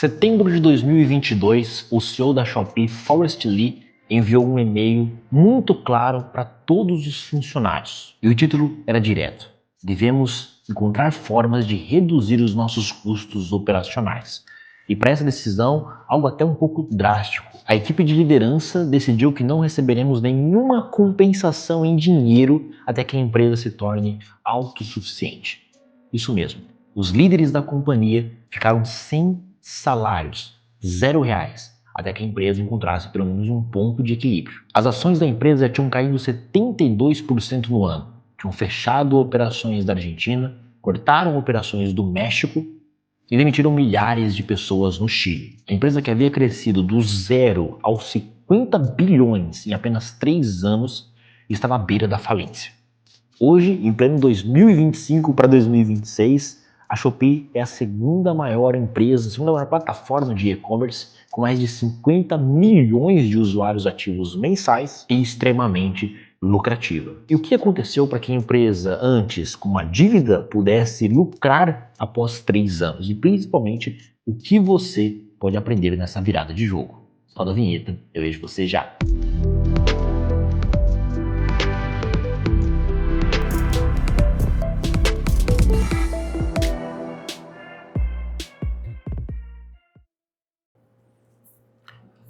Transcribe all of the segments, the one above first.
Setembro de 2022, o CEO da Shopee, Forrest Li, enviou um e-mail muito claro para todos os funcionários. E o título era direto: devemos encontrar formas de reduzir os nossos custos operacionais. E para essa decisão, algo até um pouco drástico. A equipe de liderança decidiu que não receberemos nenhuma compensação em dinheiro até que a empresa se torne autossuficiente. Isso mesmo, os líderes da companhia ficaram sem salários, R$0, até que a empresa encontrasse pelo menos um ponto de equilíbrio. As ações da empresa tinham caído 72% no ano, tinham fechado operações da Argentina, cortaram operações do México e demitiram milhares de pessoas no Chile. A empresa que havia crescido do 0 aos 50 bilhões em apenas 3 anos estava à beira da falência. Hoje, em pleno 2025 para 2026, a Shopee é a segunda maior empresa, a segunda maior plataforma de e-commerce, com mais de 50 milhões de usuários ativos mensais e extremamente lucrativa. E o que aconteceu para que a empresa, antes com uma dívida, pudesse lucrar após 3 anos? E principalmente, o que você pode aprender nessa virada de jogo? Roda a vinheta, eu vejo você já.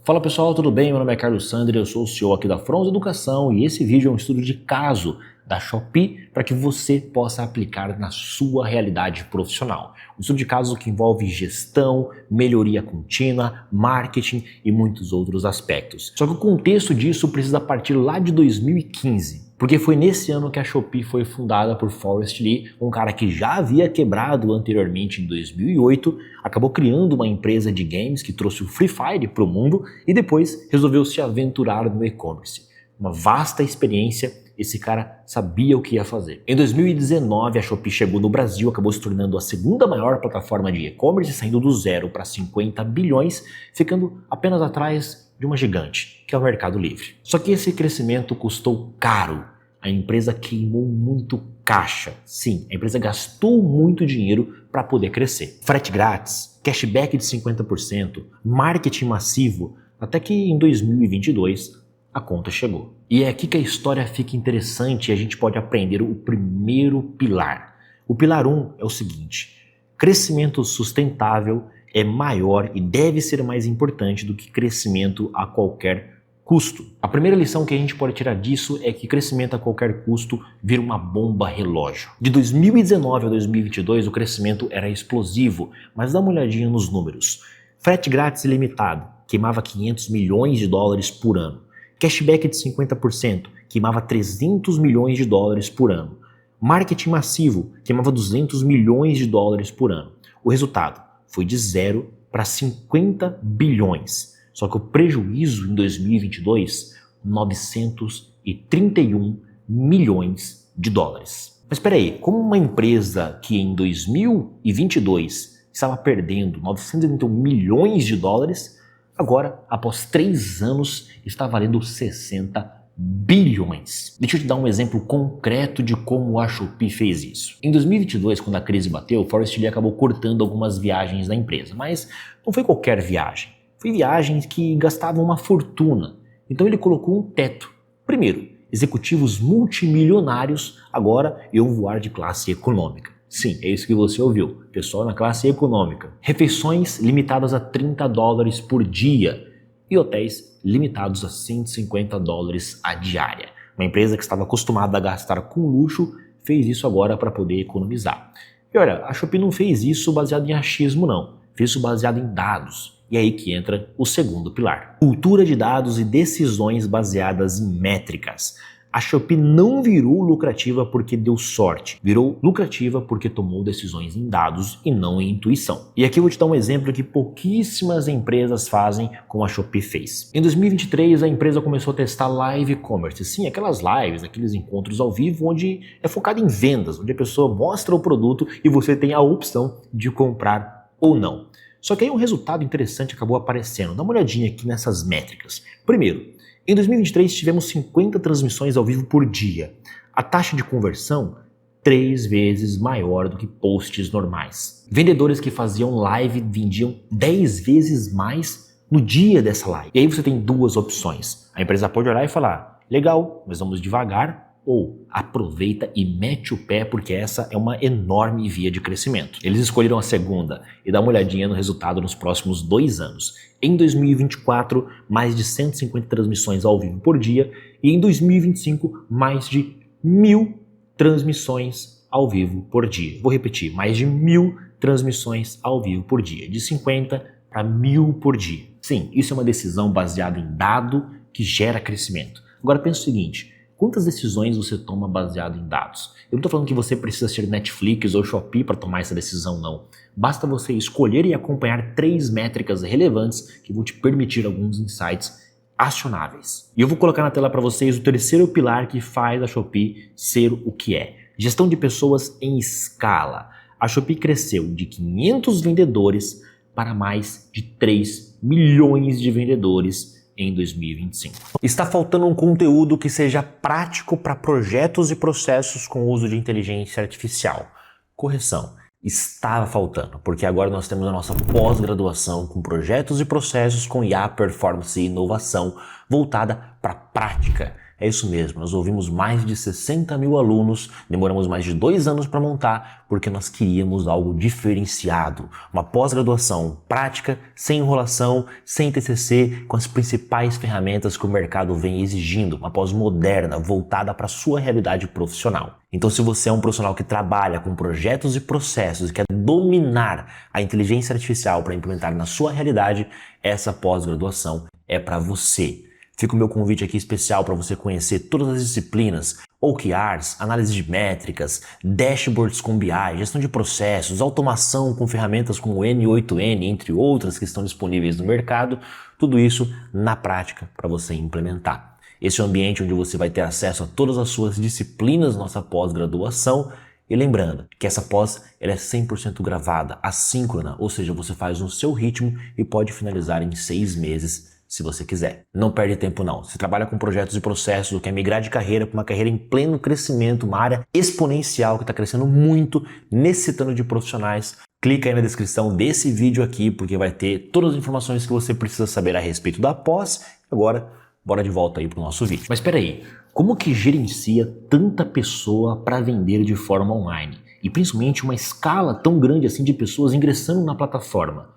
Fala pessoal, tudo bem? Meu nome é Carlos Sandri, eu sou o CEO aqui da Frons Educação e esse vídeo é um estudo de caso da Shopee para que você possa aplicar na sua realidade profissional. Um estudo de caso que envolve gestão, melhoria contínua, marketing e muitos outros aspectos. Só que o contexto disso precisa partir lá de 2015. Porque foi nesse ano que a Shopee foi fundada por Forrest Li, um cara que já havia quebrado anteriormente em 2008, acabou criando uma empresa de games que trouxe o Free Fire para o mundo e depois resolveu se aventurar no e-commerce. Uma vasta experiência, esse cara sabia o que ia fazer. Em 2019, a Shopee chegou no Brasil, acabou se tornando a segunda maior plataforma de e-commerce, saindo do 0 para 50 bilhões, ficando apenas atrás de uma gigante, que é o Mercado Livre. Só que esse crescimento custou caro. A empresa queimou muito caixa. Sim, a empresa gastou muito dinheiro para poder crescer. Frete grátis, cashback de 50%, marketing massivo, até que em 2022 a conta chegou. E é aqui que a história fica interessante e a gente pode aprender o primeiro pilar. O pilar 1 é o seguinte: crescimento sustentável é maior e deve ser mais importante do que crescimento a qualquer custo. A primeira lição que a gente pode tirar disso é que crescimento a qualquer custo vira uma bomba relógio. De 2019 a 2022 o crescimento era explosivo, mas dá uma olhadinha nos números. Frete grátis ilimitado, queimava 500 milhões de dólares por ano. Cashback de 50%, queimava 300 milhões de dólares por ano. Marketing massivo, queimava 200 milhões de dólares por ano. O resultado foi de 0 para 50 bilhões. Só que o prejuízo em 2022, 931 milhões de dólares. Mas espera aí, como uma empresa que em 2022 estava perdendo 931 milhões de dólares, agora, após 3 anos, está valendo 60 bilhões. Deixa eu te dar um exemplo concreto de como a Shopee fez isso. Em 2022, quando a crise bateu, o Forrest Li acabou cortando algumas viagens da empresa, mas não foi qualquer viagem. Foi viagens que gastavam uma fortuna. Então ele colocou um teto. Primeiro, executivos multimilionários agora iam voar de classe econômica. Sim, é isso que você ouviu. Pessoal na classe econômica. Refeições limitadas a 30 dólares por dia e hotéis limitados a 150 dólares a diária. Uma empresa que estava acostumada a gastar com luxo fez isso agora para poder economizar. E olha, a Shopee não fez isso baseado em achismo não. Fez isso baseado em dados. E é aí que entra o segundo pilar. Cultura de dados e decisões baseadas em métricas. A Shopee não virou lucrativa porque deu sorte. Virou lucrativa porque tomou decisões em dados e não em intuição. E aqui eu vou te dar um exemplo que pouquíssimas empresas fazem como a Shopee fez. Em 2023 a empresa começou a testar live commerce. Sim, aquelas lives, aqueles encontros ao vivo onde é focado em vendas, onde a pessoa mostra o produto e você tem a opção de comprar ou não. Só que aí um resultado interessante acabou aparecendo. Dá uma olhadinha aqui nessas métricas. Primeiro, em 2023 tivemos 50 transmissões ao vivo por dia. A taxa de conversão 3 vezes maior do que posts normais. Vendedores que faziam live vendiam 10 vezes mais no dia dessa live. E aí você tem duas opções. A empresa pode olhar e falar, legal, mas vamos devagar, ou aproveita e mete o pé porque essa é uma enorme via de crescimento. Eles escolheram a segunda e dá uma olhadinha no resultado nos próximos 2 anos. Em 2024, mais de 150 transmissões ao vivo por dia e em 2025, mais de 1.000 transmissões ao vivo por dia. Vou repetir, mais de 1.000 transmissões ao vivo por dia, de 50 para 1.000 por dia. Sim, isso é uma decisão baseada em dado que gera crescimento. Agora pensa o seguinte, quantas decisões você toma baseado em dados? Eu não estou falando que você precisa ser Netflix ou Shopee para tomar essa decisão, não. Basta você escolher e acompanhar 3 métricas relevantes que vão te permitir alguns insights acionáveis. E eu vou colocar na tela para vocês o terceiro pilar que faz a Shopee ser o que é. Gestão de pessoas em escala. A Shopee cresceu de 500 vendedores para mais de 3 milhões de vendedores em 2025. Está faltando um conteúdo que seja prático para projetos e processos com uso de inteligência artificial. Correção. Estava faltando, porque agora nós temos a nossa pós-graduação com projetos e processos com IA, performance e inovação voltada para a prática. É isso mesmo, nós ouvimos mais de 60 mil alunos, demoramos mais de 2 anos para montar, porque nós queríamos algo diferenciado. Uma pós-graduação prática, sem enrolação, sem TCC, com as principais ferramentas que o mercado vem exigindo. Uma pós moderna, voltada para a sua realidade profissional. Então, se você é um profissional que trabalha com projetos e processos e quer dominar a inteligência artificial para implementar na sua realidade, essa pós-graduação é para você. Fica o meu convite aqui especial para você conhecer todas as disciplinas, OKRs, análise de métricas, dashboards com BI, gestão de processos, automação com ferramentas como o N8N, entre outras que estão disponíveis no mercado, tudo isso na prática para você implementar. Esse é o ambiente onde você vai ter acesso a todas as suas disciplinas, nossa pós-graduação. E lembrando que essa pós ela é 100% gravada, assíncrona, ou seja, você faz no seu ritmo e pode finalizar em 6 meses se você quiser. Não perde tempo não. Se trabalha com projetos e processos, ou quer migrar de carreira para uma carreira em pleno crescimento, uma área exponencial que está crescendo muito, necessitando de profissionais, clica aí na descrição desse vídeo aqui, porque vai ter todas as informações que você precisa saber a respeito da pós. Agora, bora de volta aí para o nosso vídeo. Mas espera aí, como que gerencia tanta pessoa para vender de forma online? E principalmente uma escala tão grande assim de pessoas ingressando na plataforma?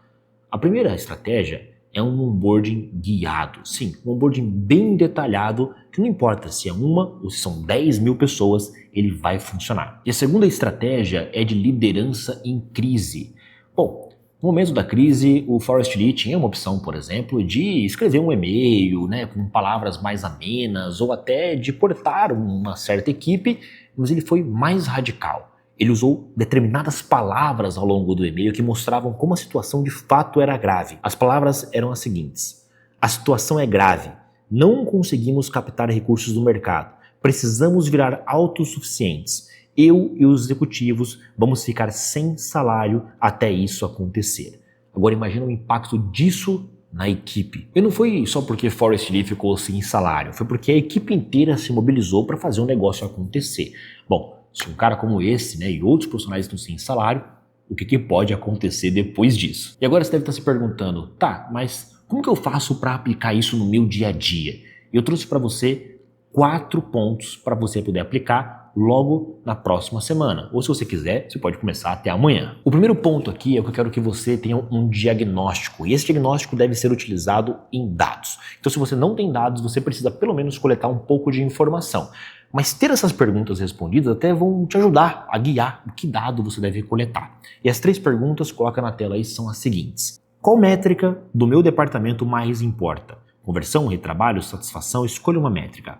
A primeira estratégia é um onboarding guiado. Sim, um onboarding bem detalhado, que não importa se é uma ou se são 10 mil pessoas, ele vai funcionar. E a segunda estratégia é de liderança em crise. Bom, no momento da crise, o Forrest Lee tinha uma opção, por exemplo, de escrever um e-mail, com palavras mais amenas, ou até de cortar uma certa equipe, mas ele foi mais radical. Ele usou determinadas palavras ao longo do e-mail que mostravam como a situação de fato era grave. As palavras eram as seguintes: a situação é grave, não conseguimos captar recursos do mercado, precisamos virar autossuficientes. Eu e os executivos vamos ficar sem salário até isso acontecer. Agora imagina o impacto disso na equipe. E não foi só porque Forrest Lee ficou sem salário, foi porque a equipe inteira se mobilizou para fazer o negócio acontecer. Bom, se um cara como esse, e outros profissionais estão sem salário, o que pode acontecer depois disso? E agora você deve estar se perguntando, tá, mas como que eu faço para aplicar isso no meu dia a dia? Eu trouxe para você 4 pontos para você poder aplicar logo na próxima semana. Ou se você quiser, você pode começar até amanhã. O primeiro ponto aqui é que eu quero que você tenha um diagnóstico. E esse diagnóstico deve ser utilizado em dados. Então se você não tem dados, você precisa pelo menos coletar um pouco de informação. Mas ter essas perguntas respondidas até vão te ajudar a guiar o que dado você deve coletar. E as 3 perguntas, coloca na tela aí, são as seguintes. Qual métrica do meu departamento mais importa? Conversão, retrabalho, satisfação? Escolha uma métrica.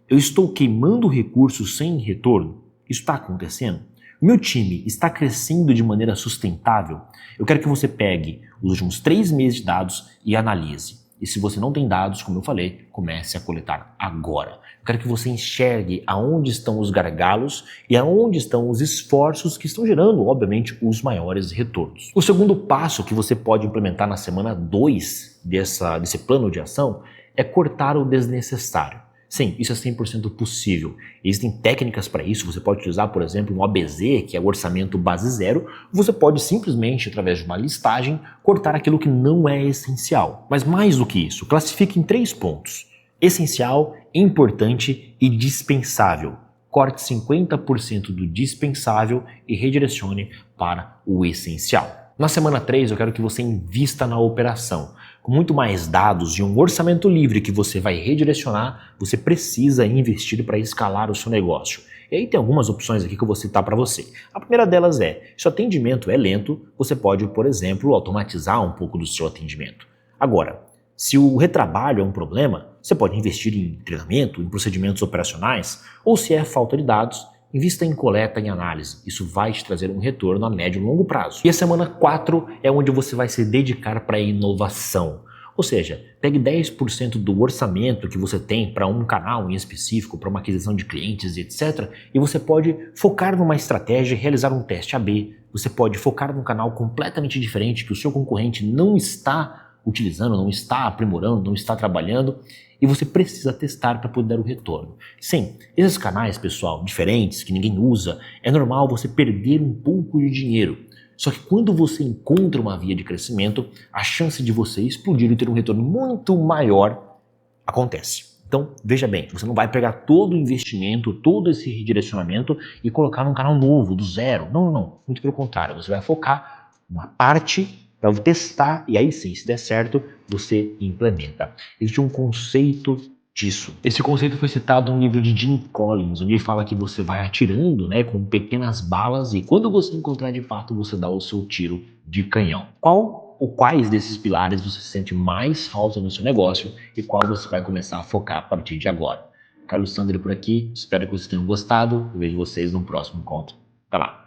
Eu estou queimando recursos sem retorno? Isso está acontecendo? O meu time está crescendo de maneira sustentável? Eu quero que você pegue os últimos 3 meses de dados e analise. E se você não tem dados, como eu falei, comece a coletar agora. Eu quero que você enxergue aonde estão os gargalos e aonde estão os esforços que estão gerando, obviamente, os maiores retornos. O segundo passo que você pode implementar na semana 2 desse plano de ação é cortar o desnecessário. Sim, isso é 100% possível. Existem técnicas para isso, você pode utilizar, por exemplo, um OBZ, que é o orçamento base zero, você pode simplesmente, através de uma listagem, cortar aquilo que não é essencial. Mas mais do que isso, classifique em 3 pontos: essencial, importante e dispensável. Corte 50% do dispensável e redirecione para o essencial. Na semana 3, eu quero que você invista na operação. Com muito mais dados e um orçamento livre que você vai redirecionar, você precisa investir para escalar o seu negócio. E aí tem algumas opções aqui que eu vou citar para você. A primeira delas é, se o atendimento é lento, você pode, por exemplo, automatizar um pouco do seu atendimento. Agora, se o retrabalho é um problema, você pode investir em treinamento, em procedimentos operacionais, ou se é falta de dados, invista em coleta e análise. Isso vai te trazer um retorno a médio e longo prazo. E a semana 4 é onde você vai se dedicar para a inovação. Ou seja, pegue 10% do orçamento que você tem para um canal em específico, para uma aquisição de clientes, etc. E você pode focar numa estratégia e realizar um teste AB. Você pode focar num canal completamente diferente que o seu concorrente não está utilizando, não está aprimorando, não está trabalhando, e você precisa testar para poder dar o retorno. Sim, esses canais, pessoal, diferentes, que ninguém usa, é normal você perder um pouco de dinheiro. Só que quando você encontra uma via de crescimento, a chance de você explodir e ter um retorno muito maior acontece. Então, veja bem, você não vai pegar todo o investimento, todo esse redirecionamento e colocar num canal novo, do zero. Não, não. Muito pelo contrário, você vai focar uma parte para testar e aí sim, se der certo, você implementa. Existe um conceito disso. Esse conceito foi citado no livro de Jim Collins, onde ele fala que você vai atirando, né, com pequenas balas e quando você encontrar de fato, você dá o seu tiro de canhão. Qual ou quais desses pilares você sente mais falta no seu negócio e qual você vai começar a focar a partir de agora? Carlos Sandri por aqui, espero que vocês tenham gostado. Eu vejo vocês no próximo encontro. Até lá!